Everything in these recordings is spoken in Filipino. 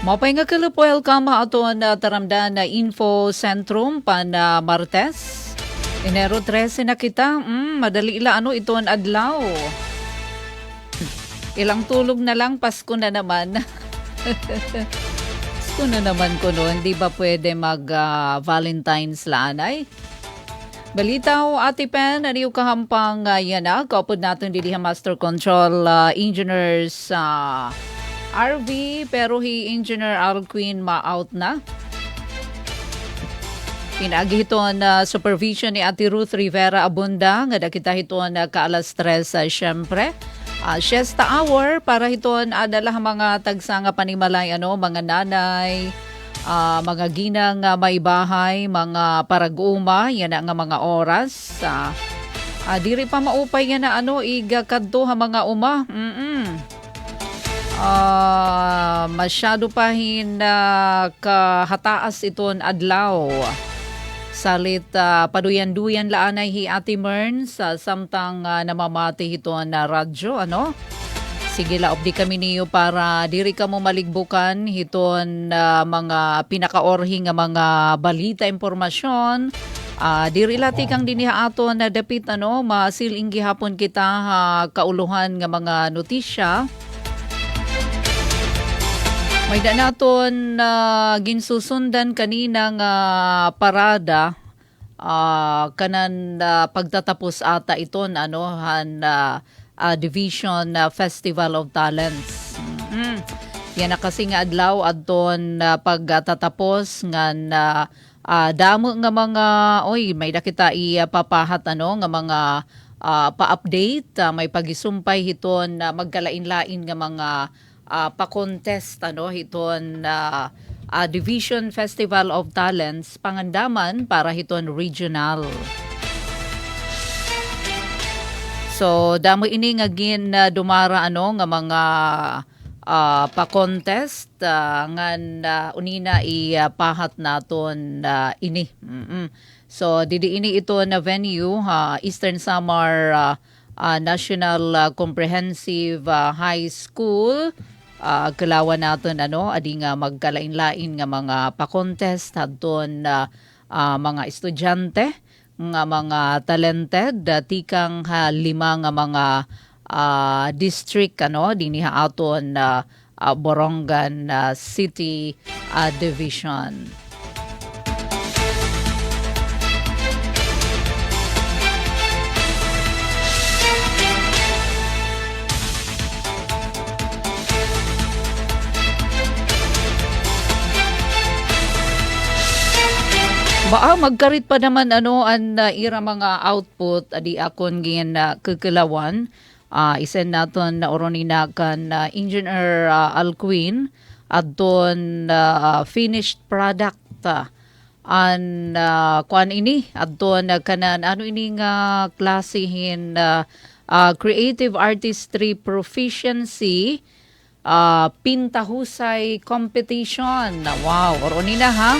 Mapay nga kalup welcome ato na taramdan na info sentrum pan Martes. Enero 13 na kita. Madali ila ito ang adlaw. Ilang tulog na lang, Pasko na naman. Pasko na naman ko noon. Di ba pwede mag-Valentine's laanay? Balitaw, Ate Pen, ano yung kahampang yan na? Kaupod natin dili Master Control Engineers RV, pero Engineer Alquin ma-out na. Pinagi ito na supervision ni Ate Ruth Rivera Abunda, nga dakita ito na kaalas 3 syempre. Siesta hour para ito adala mga tagsanga panimalay, mga nanay, mga ginang may bahay, mga parag-uma, yan nga mga oras. Diri pa maupay yan na iga kadto ha mga uma. Masyado pa kahataas iton adlaw. Salit paduyan-duyan laanay hi Ate Mern sa samtang namamati iton na radyo, Sige laop di kami niyo para diri ka mo maligbukan hiton mga pinakaorhi nga mga balita, impormasyon. Diri lati kang diniha aton na dapit masiling gihapon kita kauluhan nga mga notisya. May naton ginsusundan kanina nga parada kanan pagtatapos ata iton Division Festival of Talents. Yan na kasi nga adlaw adton pagtatapos nga damo nga mga may nakita ipapahat nga mga pa-update, may pagisumpay hiton magkalain-lain nga mga pa-contest hiton Division Festival of Talents pangandaman para hiton regional. So damo ini nga gin dumara nga mga pa-contest ngan unina ipahat naton ini. So didi ini ito na venue Eastern Samar National Comprehensive High School. Kalawan natin adi nga magkalain-lain nga mga pa-contest hadton mga estudyante nga mga talented tikang 5 nga mga district dinhi aton Borongan City Division. Magkarit pa naman an ira mga output adi akon gin kekelawan. Isen naton na oronina kan Engineer Alquin adton finished product kuan ini adton kanan ini nga klasihin creative artistry proficiency pintahusay competition. Wow, oronina ha.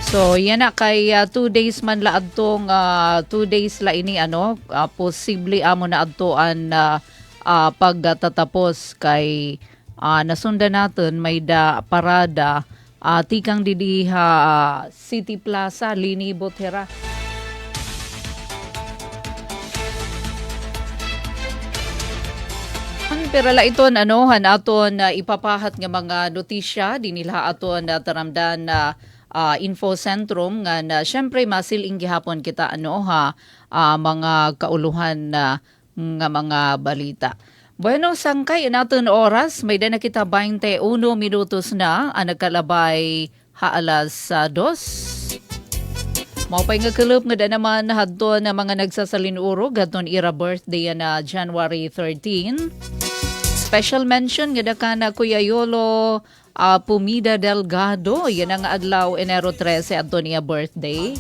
So yan na kay 2 days man la adtong 2 days la ini posible amo na adtoan pagtatapos kay nasundan natin may parada tikang didiha City Plaza Lini Botera. Pero la iton aton ipapahat nga mga notisya dinila aton taramdan info sentrum nga syempre masiling gihapon kita mga kauluhan nga mga balita. Bueno, sangkay natin oras may na kita 21 minutos na nagkalabay alas 2. Maupay nga kalup nga naman hadto na mga nagsasalinuro gadton ira birthday na January 13. Special mention nga kana Kuya Yolo Pumida Delgado, yan ang adlaw Enero 13 adto niya birthday.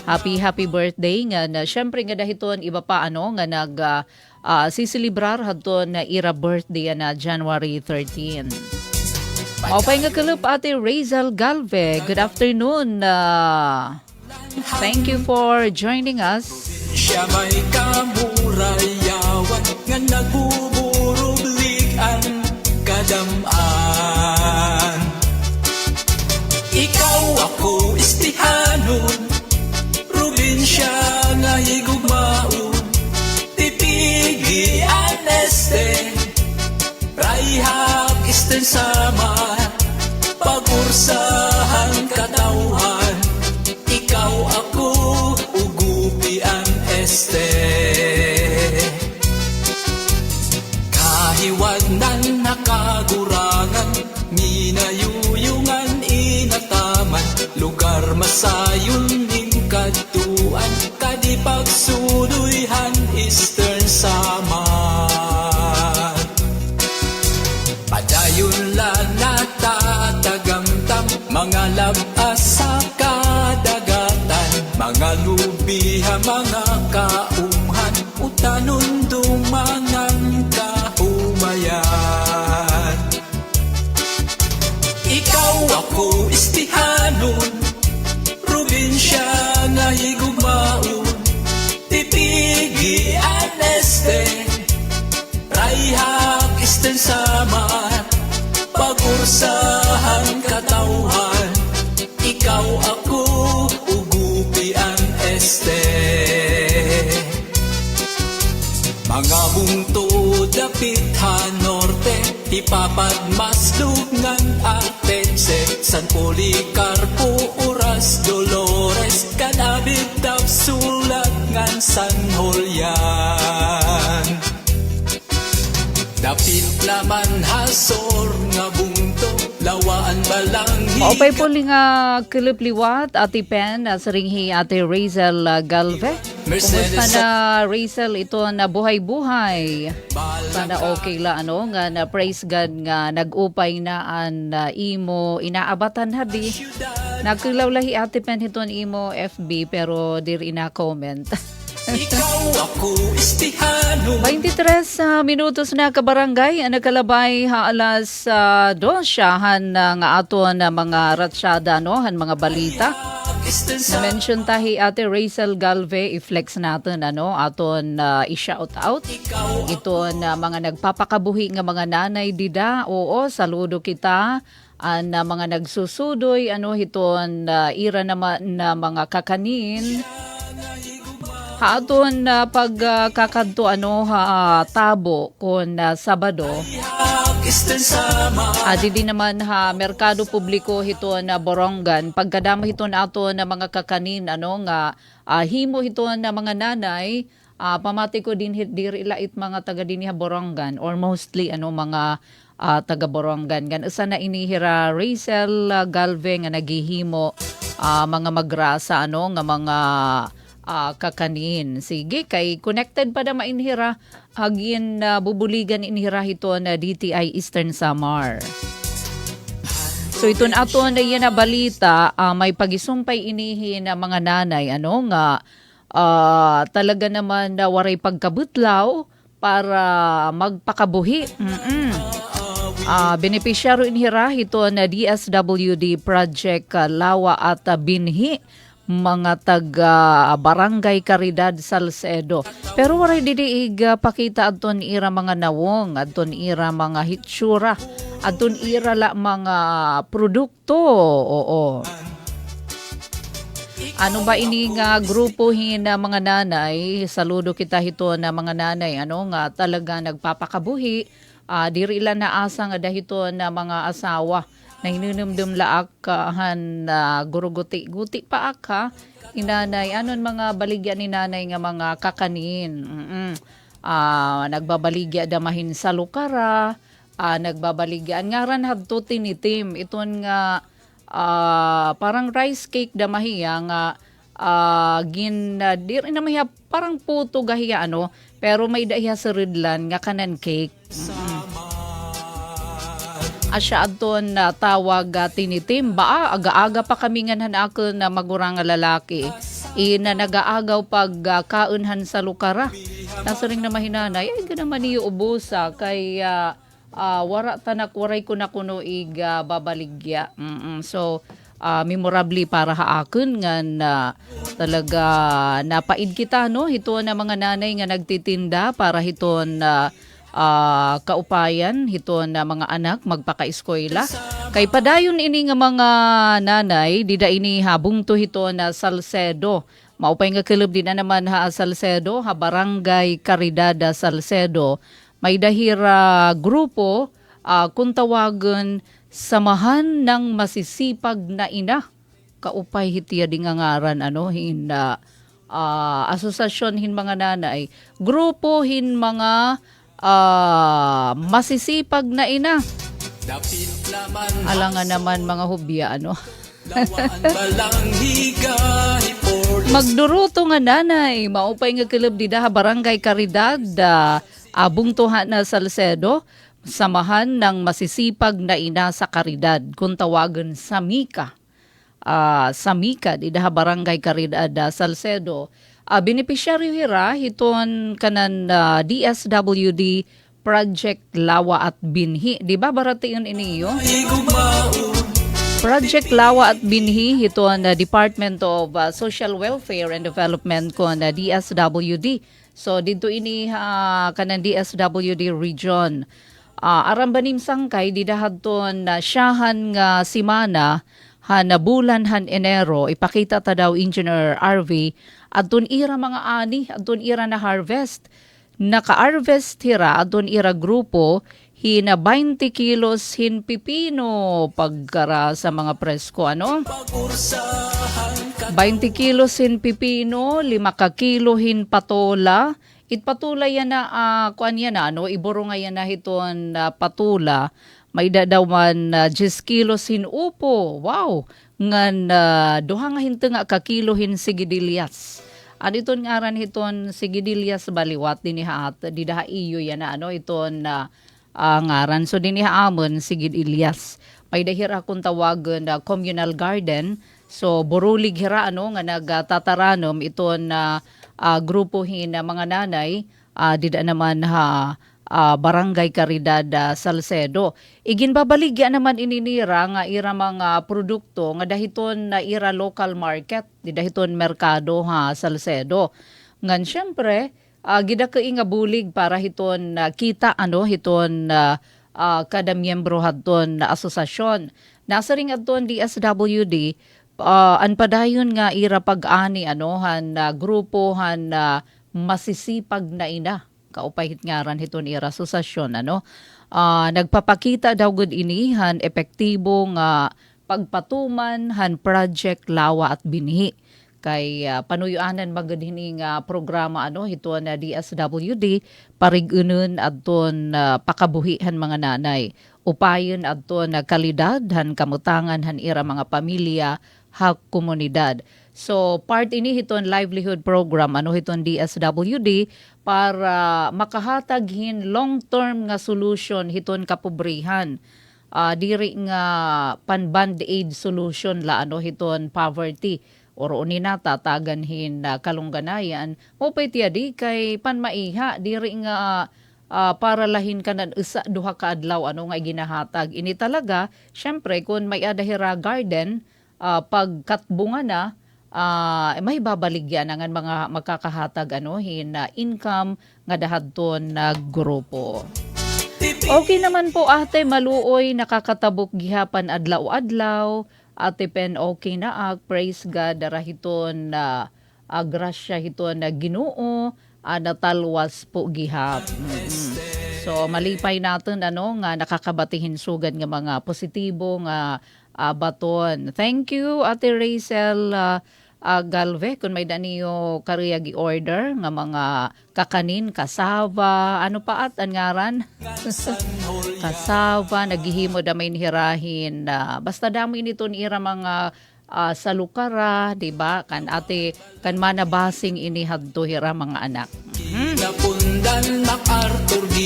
Happy birthday nga na syempre nga dahiton iba pa nga sisilibrar hadton na ira birthday na January 13. Maupay nga kalup Ate Razel Galve. Good afternoon. Thank you for joining us. Siya may kamurayawan nga nagbuburublik ang kadamaan. Ikaw ako istihanon, probinsya nga higugmaon, tipigi aneste, raihak isten sama, pagursahan katauhan. Ikaw ako ugupi ang este. Kahiwag nan nakagurangan, minayuyungan inataman, lugar masayon ning katuan, kadi pagsuduyhan Eastern Samar. Padayon lang natatagamtam, mga labas sa kadagatan, mga lubiha, mga kaumhan, utanon dumangang kahumayan. Ikaw ako istihanon, probinsya nga higugmaon, tipigi aneste, raihak isten samar, pagursahan katauhan. Ikaw ako ugupi ang este. Mga bungtod dapit ha norte, ipapadmaslug ngan atense, San Policarpo oras Dolores, kanabit daw sulat ngan San Julian. Dapit naman hasor nga bungto, lawaan balang Maupay po nga kilipliwat, Ate Pen, sa ringhi Ate Razel Galve. Kumusta na Razel ito na buhay-buhay? Sana okay la nga na praise God nga nag-upay na an imo inaabatan hadi. Nagkilawlahi Ate Pen hiton imo FB pero diri na comment. Ikaw ako istihano. 23 minutos na kabarangay, nakalabay ha alas 2 nga aton na mga ratsyada no, han mga balita. Na-mention tahi Ate Razel Galve, i-flex natin aton i-shout out. Ito na mga nagpapakabuhi nga mga nanay dida, oo, saludo kita. Na mga nagsusudoy, hiton ira naman na mga kakanin. Haaton pagkakadto tabo kon Sabado. Didi naman merkado publiko hito na Borongan. Pagkadamo hito na ato na mga kakanin nga himo hito na mga nanay. Pamati ko din diri ilait mga taga dinhi Borongan or mostly mga taga Borongan. Usa na inihira Razel Galve nga naghihimo mga magrasa nga mga kakanin. Sige, kay connected pa na mainhira agin bubuligan inhira hito na DTI Eastern Samar. So ito na ato na yan na balita, may pagisumpay inihin na mga nanay nga talaga naman na waray pagkabutlaw para magpakabuhi. Benepisyaro inhira hito na DSWD Project Lawa at Binhi, mga taga Barangay Caridad, Salcedo. Pero waray didiig pakita adton ira mga nawong, adton ira mga hitsura, adton ira la mga produkto. Oo. Ano ba ini nga grupohin na mga nanay? Saludo kita hito na mga nanay nga talaga nagpapakabuhi. Diri ila na asa nga dahito na mga asawa na hinunumdum laak han guruguti-guti pa aka inanay anon mga baligya ni nanay nga mga kakanin. Nagbabaligya damahin sa lukara, nagbabaligya ngaran hadto tinitim iton nga parang rice cake damahiya nga diri na mahiya parang puto gahiya pero may dahiya sa ridlan nga kanan cake. Asya adton na tawag tinitim ba aga-aga pa kami nga hanakon na magurang lalaki ina nagaagaw pag kaunhan sa lukara nasa ring na mahinanay ay ganaman niyo ubusa kay wara tanak waray ko na kuno iga babaligya. So memorably para haakon nga na talaga napaid kita no hito na mga nanay nga nagtitinda para hiton kaupayan hiton na mga anak magpaka-eskwela kay padayon ini nga mga nanay dida ini habong to hito na Salcedo maupay nga kelub din na naman ha Salcedo ha Barangay Caridad Salcedo may dahira grupo kung tawagan Samahan ng Masisipag na Ina. Kaupay hitiya di nga ngaran hinda asosasyon hin mga nanay. Grupo hin mga masisipag na ina. Dapit naman Alangan naman mga hubya lawaan balang higay Magduruto nga nanay. Maupay nga kilab dida ha Barangay Caridad abong tuha na Salcedo. Samahan ng Masisipag na Ina sa Caridad kung tawagan Samika. Samika di daha Barangay Caridad Salcedo. Beneficiaryo hira hiton kanan DSWD Project Lawa at Binhi. Di ba baratiyon iniyo? Project Lawa at Binhi hiton Department of Social Welfare and Development kon DSWD. So dito ini kanan DSWD region. Arambanim sangkay didahadton siyahan nga simana na bulan han Enero ipakita ta daw Engineer RV adton ira mga ani adton ira na harvest naka-harvest hira adton ira grupo hina 20 kilos hin pipino pagkara sa mga presko 20 kilos hin pipino 5 kilo hin patola itpatula yan na kuan yan na iburo nga yan na hiton patula may dadaw man 10 kilos hin upo wow ngan duha nga hinto nga ka kilo hin sigidilias iton nga aran hiton sigidilias baliwat diniha at didaha iyo yan na iton ngaran so diniha amon sigidilias may dahira kung tawagan communal garden so burulig hira nga nagtataranom iton grupo hin mga nanay dida naman Barangay Caridad Salcedo. Iginbabaligya naman ininira nga ira mga produkto nga dahiton na ira local market di dahiton merkado Salcedo. Ngan syempre gida ka nga bulig para hiton kita hiton kada miyembro hadton na asosasyon. Nasa ring adton DSWD anpadayon nga ira pag-ani grupo masisipag na ina kaupay hitngaran hiton ira asosasyon nagpapakita daw gud ini epektibo nga pagpatuman project Lawa at Binhi kay panuyuanan magud hini nga programa hiton na DSWD parigunon adton pakabuhihan mga nanay upayon adton kalidad kamutangan ira mga pamilya komunidad. So part ini hiton livelihood program hiton DSWD para makahatag hin long-term nga solution hiton kapobrihan. Diri nga pan-band aid solution la hiton poverty or unina tatagan hin kalungganayan mo paytiadi kay panmaiha diri nga para lahin ka na duha ka adlaw nga ginahatag ini talaga syempre kun may adahira garden pagkatbunga na may babaligyan nga mga makakahatag hin income nga dahadton na grupo. Okay naman po ate maluoy nakakatabok gihapan adlaw-adlaw ate pen okay na praise God darahiton grasya hiton na Ginoo natalwas po gihap. So malipay natin nga nakakabatihin sugad nga mga positibo nga baton. Thank you Ate Rachel Galve kung may daniyo kariyag order nga mga kakanin, kasava, pa at angaran? Kasava, naghihimo da may hirahin. Basta dami nito ira mga sa lukara, di ba? Kan ate, kan manabasing inihadto hira mga anak.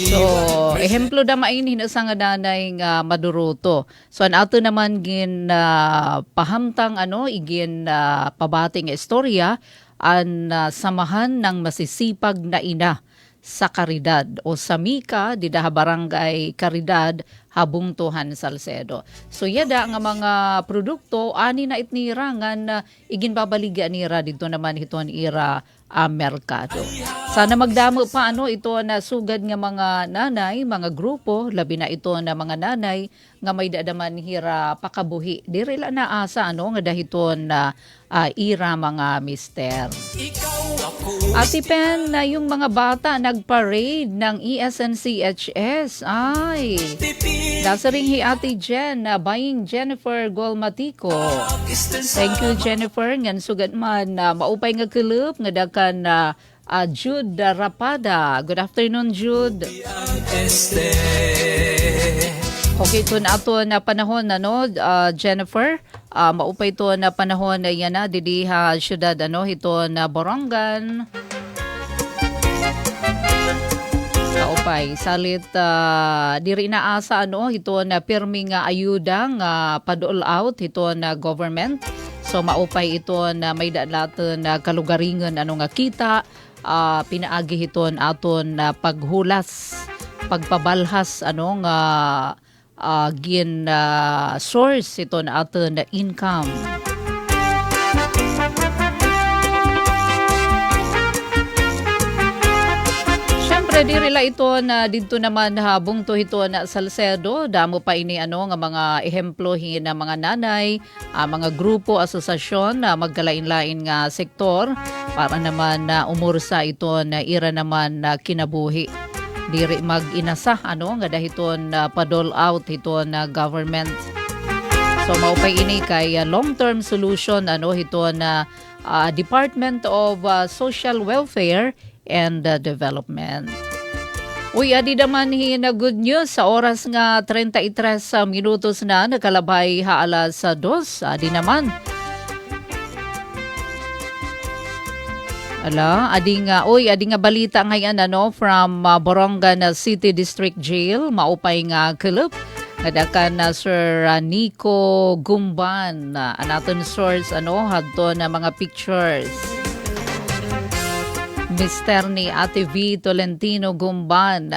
So, ehemplo da mainin sa nga danay nga maduruto. So, an ato naman gin pahamtang igin pabating istorya an samahan ng masisipag na ina sa Caridad o sa Mika, didaha Barangay Caridad, Habungtuhan, Salcedo. So yada nga mga produkto, ani na itnira nga na iginbabaliga nira dito naman hiton ira merkado. Sana magdamo pa ito na sugad nga mga nanay, mga grupo, labi na ito na mga nanay nga may dadaman hira pakabuhi. Diri la na asa nga dahiton na ira mga mister. Ati Pen, na yung mga bata nagparade ng ESNCHS. Ay, nasa ring hi Ate Jen na buying Jennifer Golmatico. Thank you Jennifer. Ngan sugat man maupay nga kulub nga dakan na Jude Rapada. Good afternoon Jude. Okay, ito na ato na panahon Jennifer. Maupay ito na panahon na yan na didi ha syudad ito na Borongan. Maupay salit diri na asa ito na pirmi nga ayuda nga padol out ito na government. So maupay ito na may dalaton na kalugaringon nga kita pinaagi hiton aton na paghulas pagpabalhas nga gin source ito na aton na income. Syempre dirila ito na dito naman habong to ito na Salcedo, damo pa ini nga mga ehemplohin na mga nanay, mga grupo, asosasyon na magkalain-lain nga sektor para naman na umursa ito na ira naman na kinabuhi. Diri mag-inasa nga dahiton padol out ito na government. So maupay ini kay long-term solution ito na Department of Social Welfare and Development. Uy, adi naman na good news sa oras nga 33 minutos na nakalabay alas 2. Adi naman. Adi nga balita ngayon from Borongan City District Jail, maupay nga kulub. Nadakan na Sir Nico Gumban, anaton source hadto na mga pictures. Mister ni Ate V Tolentino Gumban.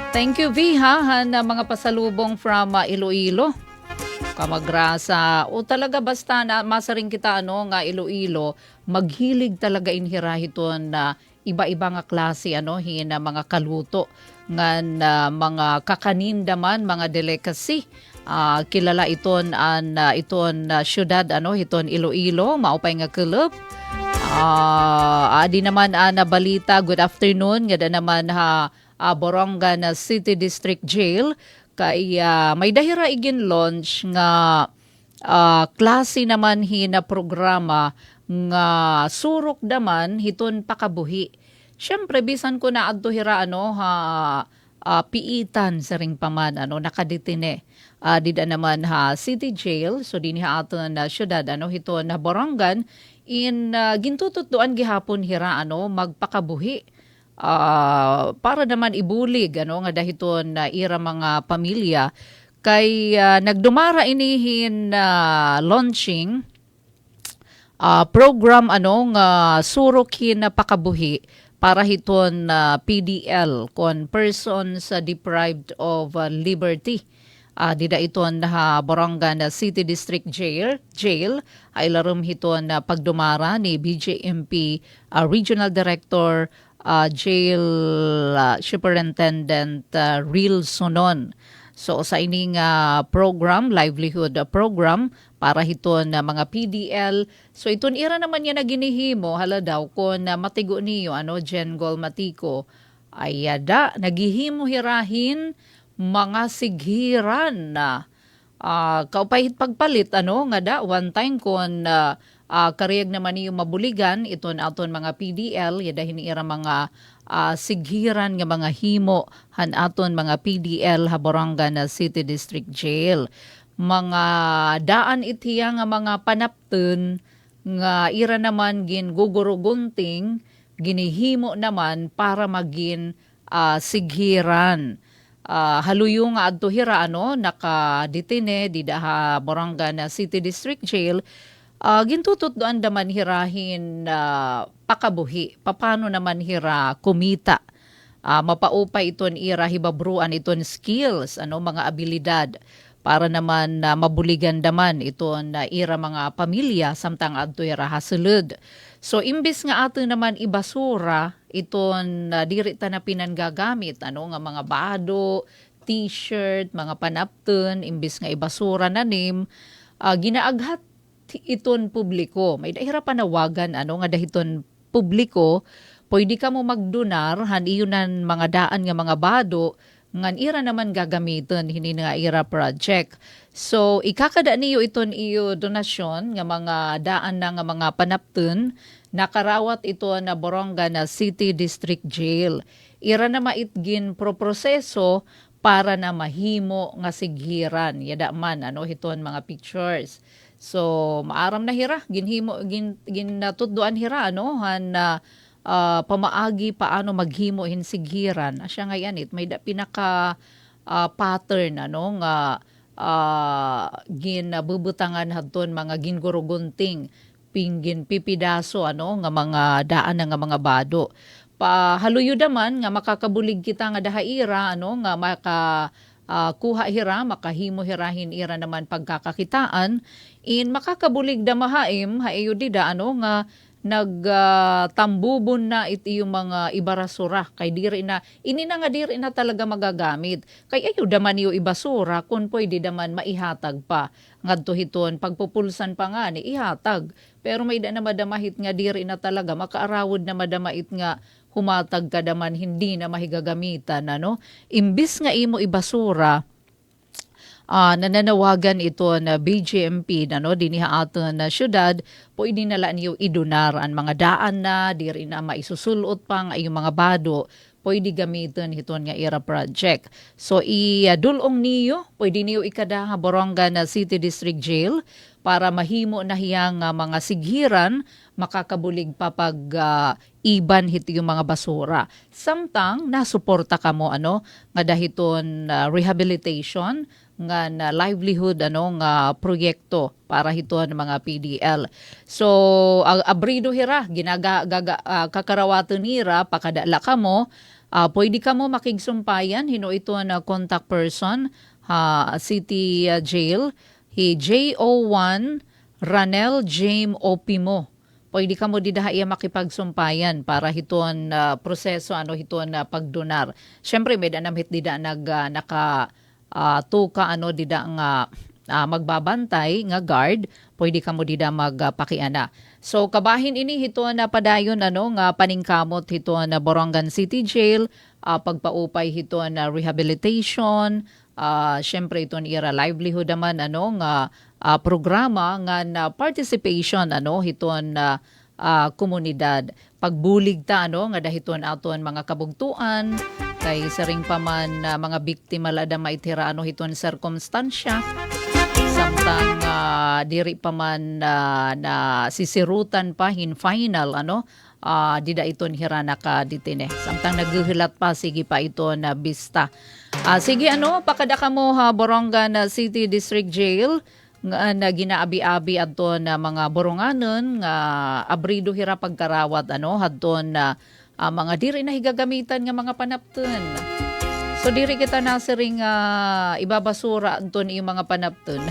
Thank you V na mga pasalubong from Iloilo. Kamagrasa o talaga basta na masaring kita nga Iloilo maghilig talaga inhirahiton na iba-iba nga klase hina mga kaluto nga mga kakanindaman mga delicacy kilala iton syudad hiton Iloilo maupay nga kulub adi naman na balita good afternoon nga naman Borongan City District Jail kay may dahira igin launch nga klase naman hina programa nga surok daman hiton pakabuhi. Syempre bisan ko na adto hira piitan sa ring paman nakaditine. Dida naman city jail so dinhi ato na syudad hiton na Borongan in gintututduan gihapon hira magpakabuhi. Para naman ibulig nga dahiton na ira mga pamilya kay nagdumara inihin launching program surokin na pakabuhi para hiton PDL kon persons deprived of liberty. Dida iton Borongan City District Jail ay larum hiton pagdumara ni BJMP Regional Director Jail Superintendent Real Sonon. So sa ining program, livelihood program para hiton mga PDL. So iton ira naman niya na ginihimo hala daw kon matigo niyo Jen Golmatico ay nagihimo hirahin mga sighiran na kaupahit pagpalit nga one time kon kariyag naman niyo mabuligan iton aton mga PDL yada hiniira mga sighiran nga mga himo han aton mga PDL Borongan City District Jail mga daan itiya nga mga panapten nga ira naman gin gugurugunting ginihimo naman para magin sighiran. Haluyo nga adto hira nakaditine dida Borongan City District Jail gintutot doan daman hirahin pakabuhi. Paano naman hira kumita? Mapaupay iton ira hibabruan iton skills, mga abilidad para naman mabuligan daman iton ira mga pamilya samtang adto ira hasulod. So imbis nga ato naman ibasura iton diri ta na pinanggagamit nga mga bado, t-shirt, mga panapton, imbis nga ibasura nanim, ginaaghat iton publiko. May dahira panawagan nga dahiton publiko. Pwede ka mo magdonar, haniyonan mga daan nga mga bado, ngan ira naman gagamiton, hindi nga ira project. So, ikakada niyo iton iyo donasyon nga mga daan na nga mga panapton, nakarawat ito na Boronga na City District Jail. Ira na maitgin proseso para na mahimo nga sighiran. Yada man, hiton mga pictures. So, maaram na hira, ginatuddoan hira, pamaagi paano maghimo hinsigiran. Asya nga yan may pinaka pattern nga ginabubutangan hadton mga gingurugunting pinggin pipidaso nga mga daan nga mga bado. Pahaluyo daman nga makakabulig kita nga dahaira nga kuha hira, makahimo hirahin ira naman pagkakakitaan in makakabulig damahaim haeyo dida nga nagtambubon na iti yung mga ibarasura kay diri na ini na nga diri na talaga magagamit kay ayo daman yung ibasura kun pwede daman maihatag pa ngadto hiton pagpupulsan pa nga ni ihatag pero may da na madamahit nga diri na talaga makaarawod na madamait nga humatag ka daman hindi na mahigagamitan imbis nga imo ibasura. Nananawagan ito na BGMP diniha aton na syudad pwede nala niyo idonar ang mga daan na diri na maisusulot pang ay mga bado pwede gamiton hiton nga ira project. So idulong niyo pwede niyo ikada nga Boronga na City District Jail para mahimo na hiyang mga sighiran makakabulig pa pag iban hiti yung mga basura. Samtang nasuporta ka mo nga dahiton rehabilitation nga na livelihood nga proyekto para hiton mga PDL. So abrido hira kakarawato nira pakadala ka mo pwede ka mo makigsumpayan hino ito na contact person City Jail JO1 Ranel James Opimo. Pwede ka mo didaha iya makipagsumpayan para hiton proseso hiton pagdonar. Syempre may danamhit dida tuka dida nga magbabantay nga guard, pwede ka mo dida magpakiana. So kabahin ini hito na padayon nga paningkamot hito na Borongan City Jail, pagpaupay hito na rehabilitation, syempre ito ira livelihood naman nga programa nga na participation hiton na komunidad. Pagbulig ta nga dahiton aton mga kabugtuan kay saring paman mga biktima lada maitira hiton sirkumstansya samtang diri paman na sisirutan pa hin final dida iton hirana ka ditine samtang naghihilat pa sige pa ito na bista. Sige pakada ka mo Boronga na City District Jail nga na ginaabi-abi adto na mga boronganon nga abrido hira pagkarawat hadton na mga diri na higagamitan nga mga panapton. So diri kita nasiring ibabasura anton yung mga panapton.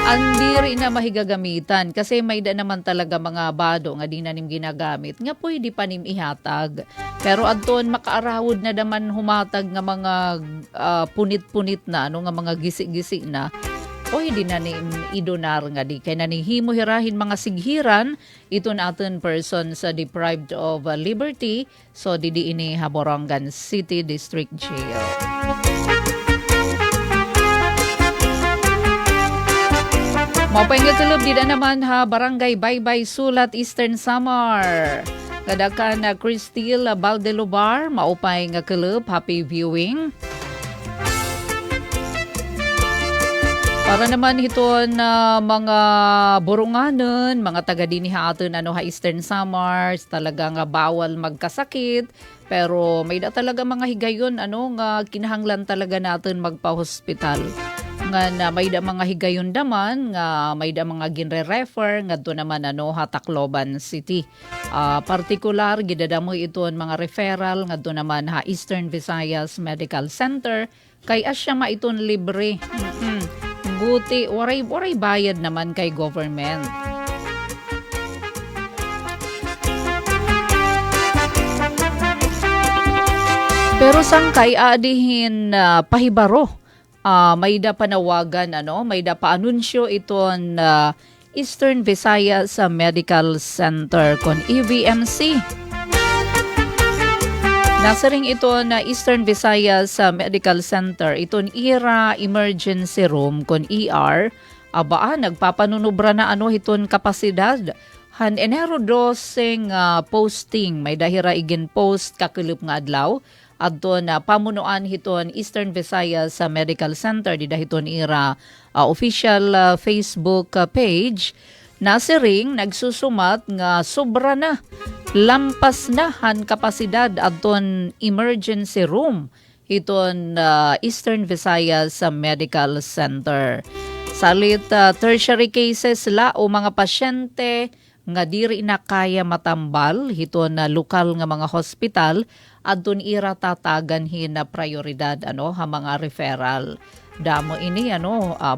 Andiri na mahigagamitan kasi may da naman talaga mga bado nga di na nim ginagamit nga pwede pa nim ihatag. Pero adton makaarawod na daman humatag nga mga punit-punit na nga mga gisi-gisi na pwede na nim idonar nga di kay nanihimo hirahin mga sighiran ito natin person sa deprived of liberty so didi ini Borongan City District Jail. Mapahingatulob dida naman Barangay Baybay Sulat Eastern Samar. Kadakan na Cristil Baldelobar maupay nga club happy viewing. Para naman hiton mga boronganon, mga taga dinhi aton Eastern Samar, talaga nga bawal magkasakit, pero may da talaga mga higayon nga kinahanglan talaga natin magpa-hospital. nga na may da mga higayon daman nga may da mga ginre-refer ngadto naman ha Tacloban City. Partikular gidadamo ito ang mga referral ngadto naman ha Eastern Visayas Medical Center kay asya maiton libre. Buti waray bayad naman kay government. Pero sangkay adihin pahibaro. May da panawagan may da paanunsyo iton Eastern Visayas Medical Center kon EVMC. Nasa ring ito na Eastern Visayas Medical Center iton IRA Emergency Room kon ER. Nagpapanunubra na iton kapasidad. Han Enero 12 posting may dahira igin post kakulup nga adlaw. Adto na pamunuan hiton Eastern Visayas Medical Center di dahiton IRA official Facebook page. Nasiring nagsusumat nga sobra na lampas na han kapasidad adton emergency room hiton Eastern Visayas Medical Center. Salit tertiary cases o mga pasyente nga diri na kaya matambal hiton lokal nga mga hospital adton ira tatagan na prioridad ha mga referral. Damo ini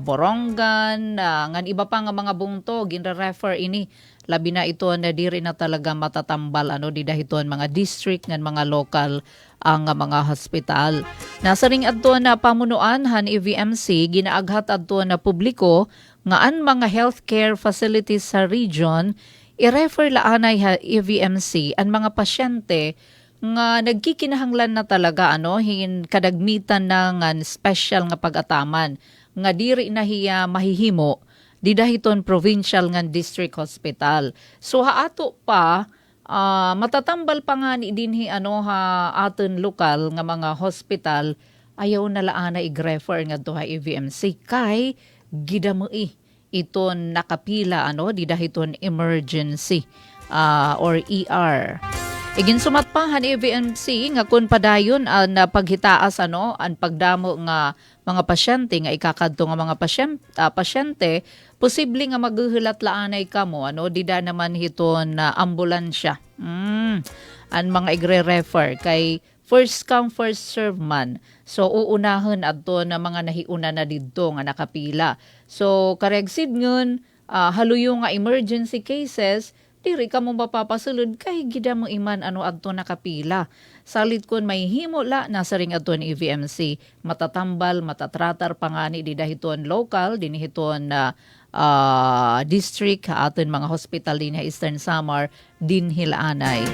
Borongan ngan iba pa nga mga bungto ginre-refer ini labi na ito na diri na talaga matatambal di dahiton mga district ngan mga local ang mga hospital. Nasa ring adto na pamunuan han EVMC ginaaghat adto na publiko nga an mga healthcare facilities sa region i-refer laanay ha EVMC an mga pasyente nga nagkikinahanglan na talaga kadagmitan ng special nga pag-ataman nga diri na hiya mahihimo di dahiton provincial nga district hospital. So haato pa matatambal pa nga ni dinhi aton lokal nga mga hospital ayaw na laana i-refer nga to ha EVMC kay gidamoi iton nakapila di dahiton emergency or ER. Igin sumatpahan EVMC nga kun padayon na paghitaas ang pagdamo nga mga pasyente nga ikakadto nga mga pasyente posible nga maghuhulat laanay kamo dida naman hiton ambulansya. Ang mga igre-refer kay first come first serve man. So uunahon adto na mga nahiuna na didto nga nakapila. So karegsid ngun haluyo nga emergency cases diri ka mo mapapasulod kay gida mo iman adto nakapila. Salit kun may himula nasa ring adto ni EVMC matatambal matatratar pangani di dahiton local dinihiton district aton mga hospital din Eastern Samar din hilaanay.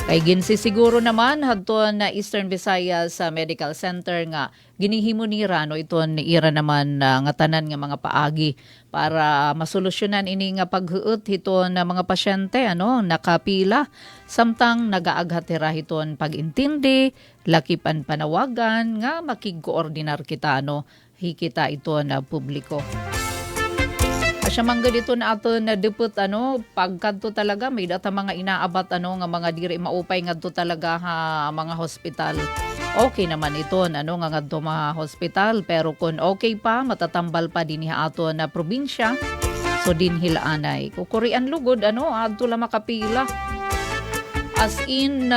Kay ginsisiguro naman hadton na Eastern Visayas Medical Center nga ginihimo nira iton ni ira naman nga tanan nga mga paagi para masolusyonan ini nga paghuot hiton na mga pasyente nakapila samtang nagaaghatira hiton pagintindi lakipan panawagan nga makigkoordinar kita hikita ito na publiko. Asya mangga dito na ato na diput pagkadto talaga may data mga inaabat nga mga diri maupay ngadto talaga ha mga hospital. Okay naman ito nga ngadto mga hospital pero kun okay pa matatambal pa din ha ato na probinsya so din hilaanay. Kukurian lugod adto la makapila. As in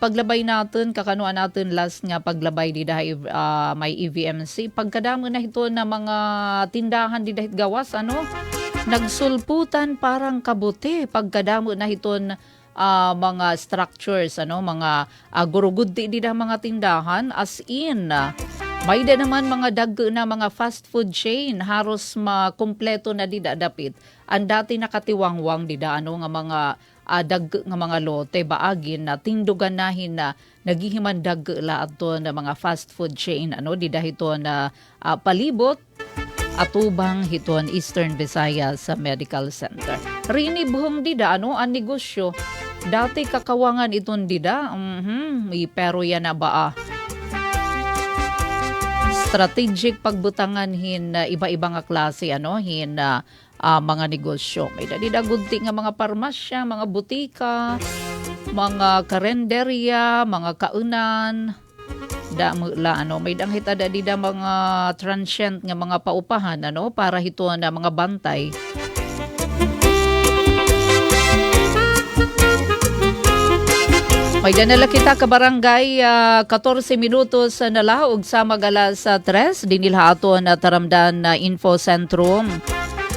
paglabay natin kakanuan natin last nga paglabay di dahil may EVMC pagkadamo na ito na mga tindahan di dahil gawas nagsulputan parang kabuti pagkadamo na hiton mga structures mga gurugudi di da mga tindahan as in may da naman mga daggo na mga fast food chain haros makumpleto na di dapit ang dati nakatiwangwang di da nga mga daggo nga mga lote baagin na tindugan nahin na naghihiman daggo la ato na mga fast food chain di da hiton na palibot atubang hiton Eastern Visayas Medical Center. Rini buhong dida ang negosyo. Dati kakawangan iton dida. Pero yan na ba strategic pagbutangan iba-iba nga klase mga negosyo. May dadidagunti nga mga parmasya, mga butika, mga karenderya, mga kaunan. da mula may danghit ada di da mga transient nga mga paupahan para hito na mga bantay. May danala kita ka barangay 14 minutos na laog sa magalas 3 dinilha ato na taramdan na info sentrum.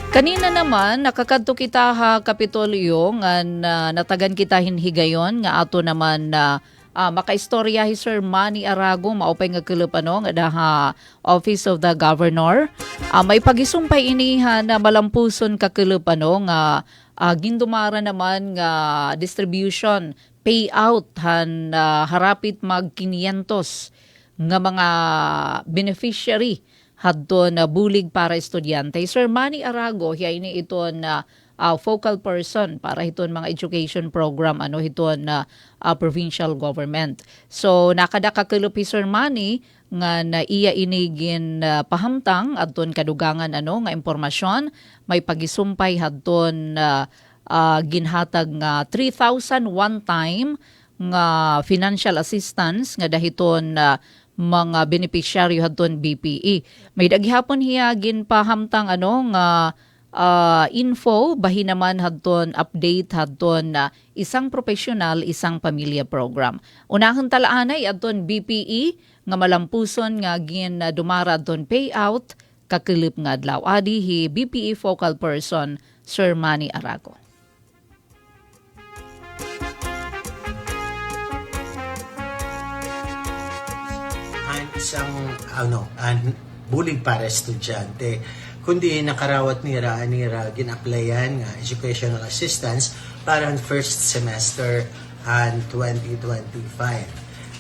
Kanina naman nakakadto kita ha Kapitolyo nga natagan kita hinhigayon nga ato naman makaistorya hi Sir Manny Arago maupay nga kelep nga daha Office of the Governor. May pagisumpay iniha na malampuson ka kelep nga gindumara naman nga distribution payout han harapit mag 500 nga mga beneficiary hadto na bulig para estudyante. Sir Manny Arago hiya ini ito na focal person para hiton mga education program hiton na provincial government. So nakada ka kelupi Sir Manny nga na iya inigin pahamtang adton kadugangan nga impormasyon may pagisumpay hadton ginhatag nga 3,000 one time nga financial assistance nga dahiton mga beneficiaryo hadton BPE. May daghihapon hiya ginpahamtang nga info bahin naman hadton update hadton isang professional isang pamilya program. Unahon talaanay adton BPE nga malampuson nga gin dumara adton payout kakilip nga adlaw. Adi hi BPE focal person Sir Manny Arago. Isang bulig para estudyante kundi nakarawat nira gin-applyan nga educational assistance para ang first semester and 2025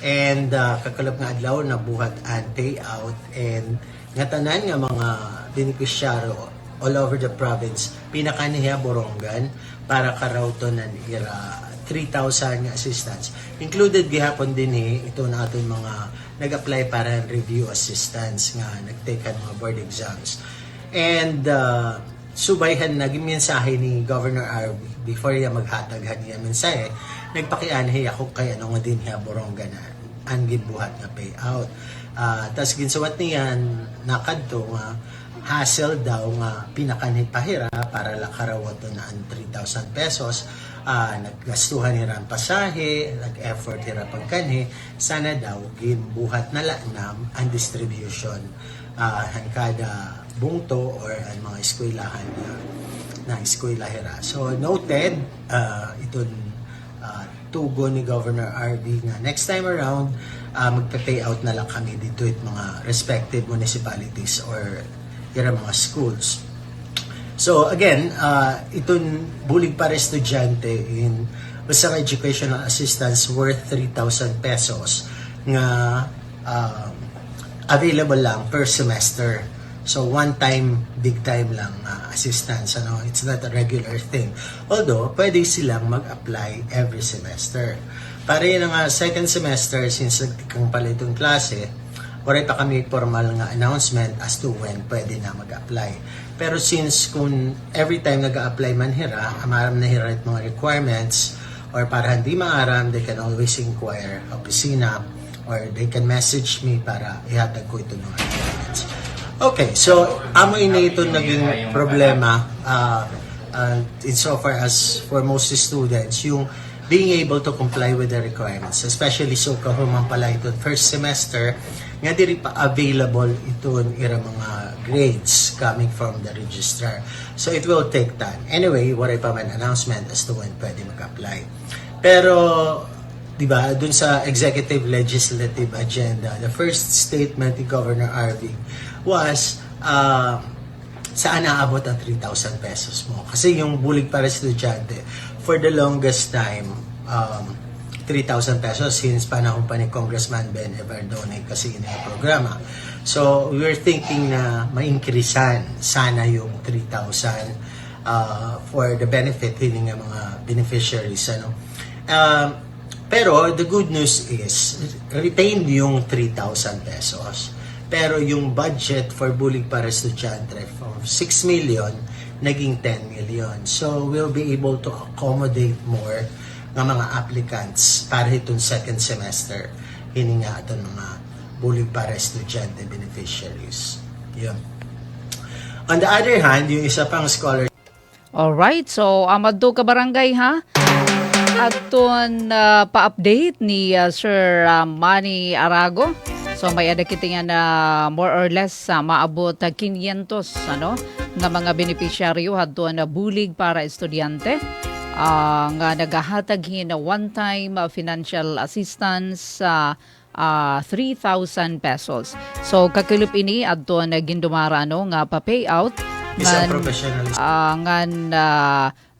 and kakalap nga adlaw na buhat and payout and nga tanan nga mga beneficiaryo all over the province pinakaniya borongan para karawton nan ira 3,000 nga assistance included gihapon din ito na aton mga nag-apply para review assistance nga nagtaken mga board exams. And subayhan naging mensahe ni Governor RV before niya maghataghan niya mensahe, nagpakianhi ako kay nga din niya boronga na ang gibuhat na payout. Tas ginsawat niyan nakadto nga hassle daw nga pinakanhi pahira para lakarawat na ang 3,000 pesos. Naggastuhan nila ang pasahe, nag-effort nila pagkanhi, sana daw ginbuhat na lanam ang distribution ang kada bungto or ang mga eskwelahan na eskwelahira. So noted, itong tugo ni Governor RV nga next time around, magpa-payout na lang kami dito at mga respective municipalities or mga schools. So again, itong bulig para estudyante in basta educational assistance worth 3,000 pesos nga available lang per semester. So one time, big time lang assistance. It's not a regular thing. Although, pwede silang mag-apply every semester. Para yun ang second semester, since nagtikang pala itong klase, wala pa kami formal nga announcement as to when pwede na mag-apply. Pero since kung every time nag-a-apply man hira, amaram na hira at mga requirements, or para hindi maaram, they can always inquire opisina, or they can message me para ihatag ko ito mga requirements. Okay, so amoy na ito naging problema insofar as for most students, yung being able to comply with the requirements, especially so kahuman pala ito first semester, nga diri pa available iton ira mga grades coming from the registrar. So it will take time. Anyway, wala pa man announcement as to when pwede mag-apply. Pero, di ba, dun sa executive legislative agenda, the first statement ni Governor RV was, saan naabot ang 3,000 pesos mo? Kasi yung bulig para estudyante, for the longest time, 3,000 pesos since panahon pa ni Congressman Ben Everdone kasi yun yung programa. So, we were thinking na ma-increasean sana yung 3,000 for the benefit ng mga beneficiaries. Pero, the good news is, retained yung 3,000 pesos. Pero yung budget for bulig para estudyante from 6 million, naging 10 million. So, we'll be able to accommodate more ng mga applicants para itong second semester. Hini nga itong mga bullying para estudyante beneficiaries. Yun. On the other hand, yung isa pang scholar. Alright, so Amado ka barangay ha? Aton pa-update ni Sir Manny Arago. So may ada kita nga na more or less maabot 500 ano nga mga beneficiaryo hadton na bulig para estudyante nga nagahatag hin na one-time financial assistance 3,000 pesos. So kakilip ini adto na gindumara no nga pa-payout Isang professional.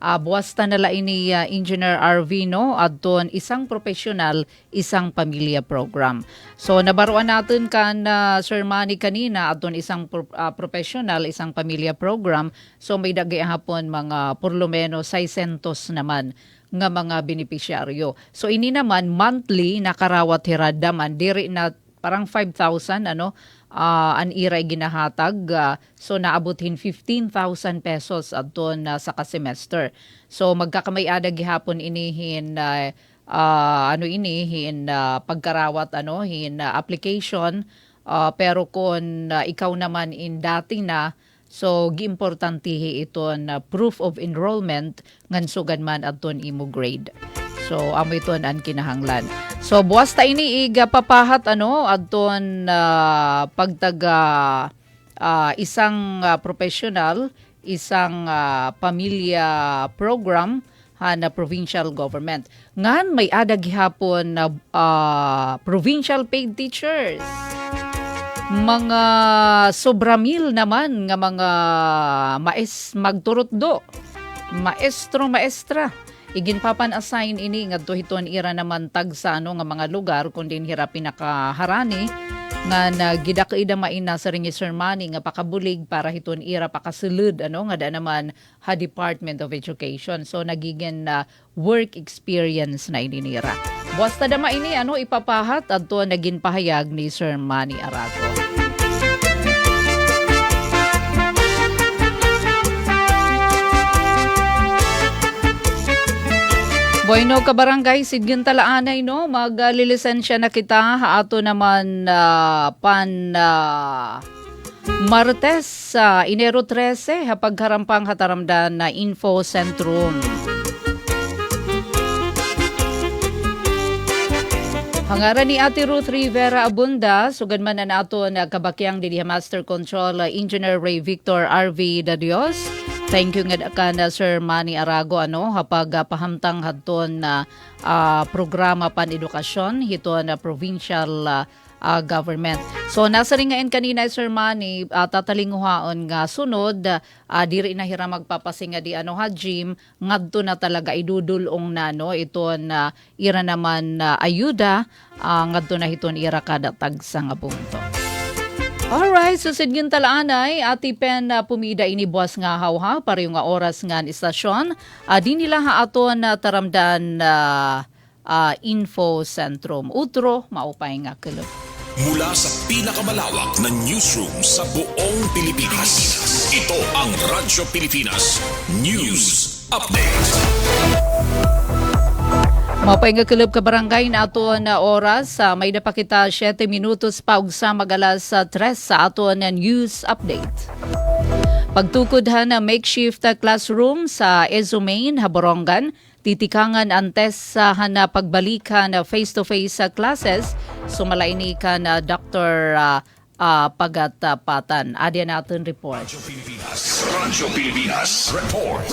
Buwasta nala ini Engineer RV no adton isang professional isang pamilya program. So nabaruan natin kan Sir Manny kanina adton isang professional isang pamilya program. So may dagay hapon mga por lo menos 600 naman nga mga beneficiaryo. So ini naman monthly nakarawat hiradaman diri na parang 5,000 ano an iray ginahatag so naabutin 15,000 pesos adton sa ka-semester. So magkakamay-ada gihapon inihin pagkarawat application pero kung ikaw naman in dati na so giimportantihi iton proof of enrollment ngan sugad man adton imo grade. So amo iton ang kinahanglan. So buwas ta ini iga papahat adton pagtaga isang professional, isang pamilya program na provincial government. Ngan may ada gihapon na provincial paid teachers. Mga sobra mil naman nga mga magturot do. Maestro, maestra. Iginpapan-assign ini ngadto hiton ira naman tag sa nga mga lugar kundi hira pinakaharani nga nagidakaida maina sa ring Sir Manny nga pakabulig para hiton ira pakasulod nga da naman ha Department of Education. So nagiging work experience na ininira. Basta dama ini ipapahat adto naging pahayag ni Sir Manny Arago. Bueno, kabarangay, sidgin talaanay, no? Maglilisensya na kita, ato naman Martes, Enero 13, pagkarampang hataramdan na Info Centrum. Hangaran ni Ate Ruth Rivera Abunda, sugad man na nato na kabakyang dili Master Control Engineer Ray Victor RV Dadios. Thank you nga ka na Sir Manny Arago hapag pahamtang hadton na programa pan edukasyon hiton na provincial government. So nasa rin ngayon kanina Sir Manny tatalinguhaon nga sunod diri na hira magpapasinga di Jim ngadto na talaga idudulong na iton ira naman ayuda ngadto na hiton ira kada tagsa nga punto. Alright, susid yun talaanay, ati pen pumida inibuas nga hawha, pareho nga oras nga istasyon. Di nila haaton taramdan Info Centrum. Utro, maupay nga kilop. Mula sa pinakamalawak na newsroom sa buong Pilipinas, ito ang Radyo Pilipinas News Update. Mapay nga kilab ka barangay na ato na oras, may napakita 7 minutos pa ug sa magalas 3 sa ato na news update. Pagtukod na makeshift classroom sa Ezumain, Haborongan, titikangan antes sa na pagbalikan na face-to-face classes, sumalaini ka na Dr. Pagatapatan. Adya natin report. Radyo Pilipinas Report.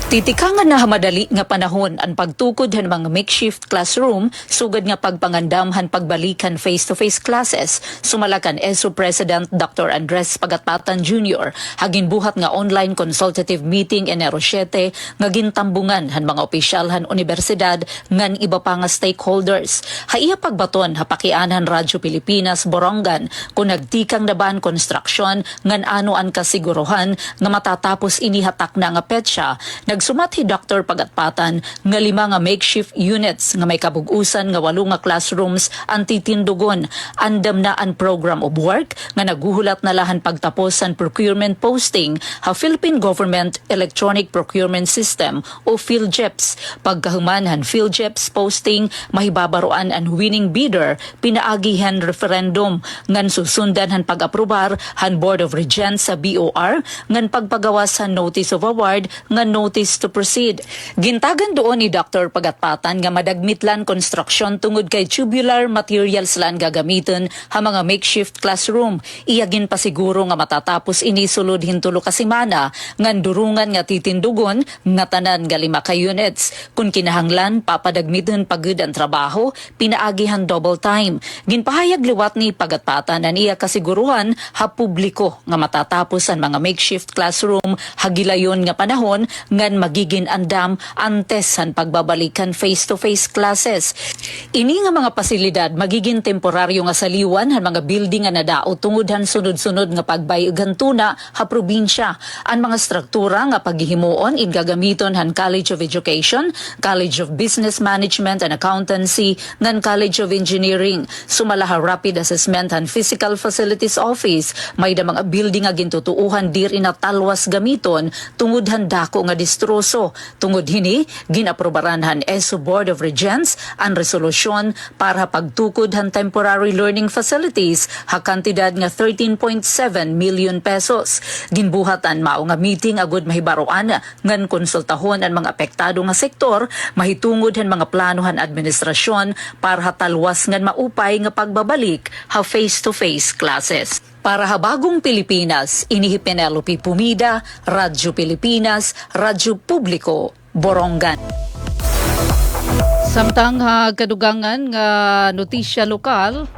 Titikangan na hamadali nga panahon ang pagtukod han mga makeshift classroom sugad nga pagpangandamhan pagbalikan face-to-face classes sumalakan ESO President Dr. Andres Pagatpatan Jr. hagin buhat nga online consultative meeting Enero 7 nga gintambungan han mga opisyalhan universidad ngan iba pa nga stakeholders. Haiya pagbaton hapakianan Radyo Pilipinas Borongan kung nagtikang naban construction ngan ano ang kasiguruhan nga matatapos inihatak na nga petsa. Nagsumat hi Dr. Pagatpatan nga 5 nga makeshift units nga may kabug-usan nga 8 nga classrooms ang titindugon. Andam na ang program of work nga naguhulat na lahan pagtapos ang procurement posting ha Philippine Government Electronic Procurement System o PhilGEPS. Pagkahuman han PhilGEPS posting, mahibabaroan ang winning bidder, pinaagihan referendum ngan susundan han pag-aprobar han Board of Regents sa BOR ngan pagpagawas han notice of award ngan notice to proceed. Gintagan doon ni Dr. Pagatpatan nga madagmitlan construction tungod kay tubular materials lan gagamiton ha mga makeshift classroom. Iyagin pa siguro nga matatapos ini sulod hintulo ka semana ngan durungan nga titindugon nga tanan nga 5 ka units. Kung kinahanglan papadagmiton pagud ang trabaho, pinaagihan double time. Ginpahayag liwat ni Pagatpatan na niya kasiguruhan ha publiko nga matatapos ang mga makeshift classroom hagilayon nga panahon ngan magiging andam antes han pagbabalikan face-to-face classes. Ini nga mga pasilidad magiging temporaryo nga saliwan han mga building nga nadao tungod han sunod-sunod nga pagbayugan tuna ha probinsya. Ang mga struktura nga paghihimuon in gagamiton han College of Education, College of Business Management and Accountancy, ngan College of Engineering. Sumala ha rapid assessment han Physical Facilities Office, may da mga building nga gintutuuhan diri na talwas gamiton tungod han dako nga distroso. Tungod hini, ginaprobaran han ESO Board of Regents ang resolusyon para pagtukod han temporary learning facilities ha kantidad nga 13.7 million pesos. Ginbuhatan mao nga meeting agud mahibaroan ngan konsultahon ang mga apektado nga sektor, mahitungod han mga planohan administrasyon para hatalwas ngan maupay nga pagbabalik ha face-to-face classes. Para ha Bagong Pilipinas, inihi Penelope Pumida, Radyo Pilipinas, Radyo Publiko, Borongan. Samtang kadugangan nga notisya lokal,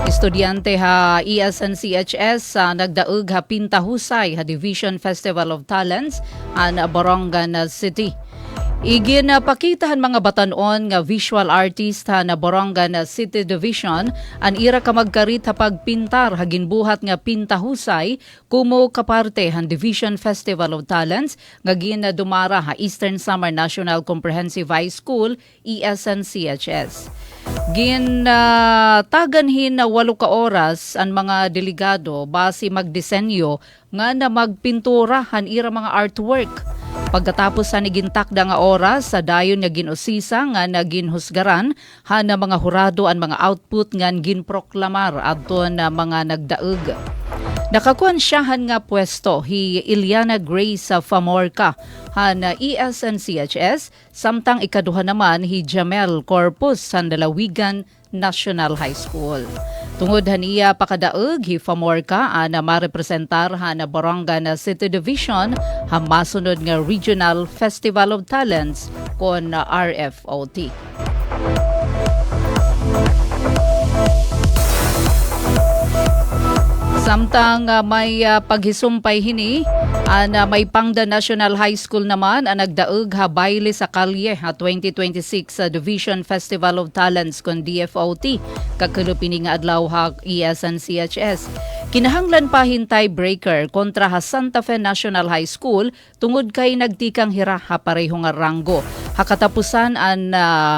estudyante ha ESNCHS nagdaog ha Pintahusay ha Division Festival of Talents an Borongan City. Iginapakitahan mga batanon nga visual artist ha na Borongan City Division an ira ka magkarit ha pagpintar ha ginbuhat nga Pintahusay kumo kaparte han Division Festival of Talents nga ginadumara ha Eastern Samar National Comprehensive High School ESNCHS. Taganhin na 8 ka oras ang mga delegado base magdisenyo nga na magpintura han ira mga artwork. Pagkatapos sa nigintakda nga oras sa dayon nga ginusisa nga naginhusgaran han na mga hurado ang mga output nga ginproklamar adto na mga nagdaog. Nakakuan siyahan nga pwesto hi Iliana Grace Famorca han ESNCHS samtang ikaduha naman hi Jamel Corpus sa Dalawigan National High School. Tungod haniya pakadaog hi Famorca na marepresentar na Borongan City Division ha masunod nga Regional Festival of Talents kon RFOT. Samtang may paghisumpay hini, may Pangda National High School naman ang nagdaog ha baile sa kalye ha 2026 Division Festival of Talents kon DFOT. Kakalupini nga adlaw ha ESNCHS. Kinahanglan pa hintay breaker kontra ha Santa Fe National High School tungod kay nagtikang hira ha pareho nga ranggo. Hakatapusan an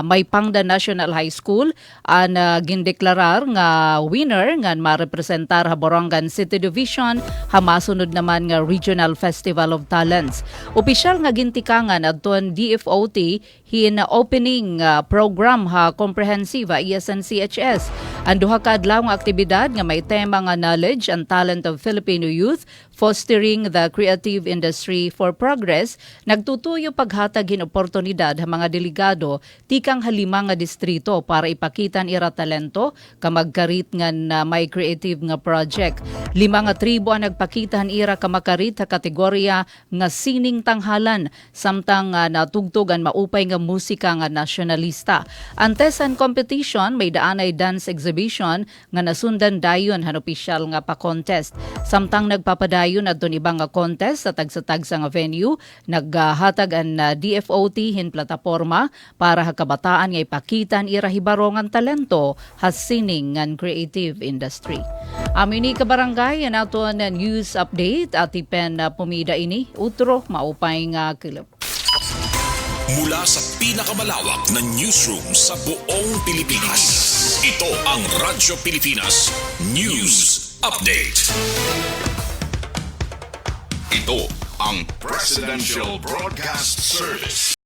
may Pangda National High School an gindeklarar nga winner nga marepresentar ha Borongan City Division ha masunod naman nga Regional Festival of Talents. Opisyal nga gintikangan adton DFOT hin opening program ha comprehensive ESNCHS. Ang duha ka adlaw nga aktibidad nga may tema nga knowledge and talent of Filipino youth fostering the creative industry for progress nagtutuyo paghatag hin oportunidad ha mga delegado tikang halima nga distrito para ipakitan ira talento kamagkarit nga may creative nga project. 5 nga tribo ang nagpakitan ira kamakarit ha kategorya nga sining tanghalan samtang natugtugan maupay nga musika nga nasyonalista. Antes ang competition may daanay dance exhibition nga nasundan dayon han opisyal nga pa-contest. Samtang nagpapadayon adton ibang nga contest sa tagsa-tagsa nga venue, naghatag ang DFOT hin plataporma para ha kabataan nga ipakitan ira hibarongan talento ha sining ngan creative industry. Amini ka barangay naton news update at ipen pumida ini utro maupay nga kilap. Mula sa pinakamalawak na newsroom sa buong Pilipinas. Ito ang Radyo Pilipinas News Update. Ito ang Presidential Broadcast Service.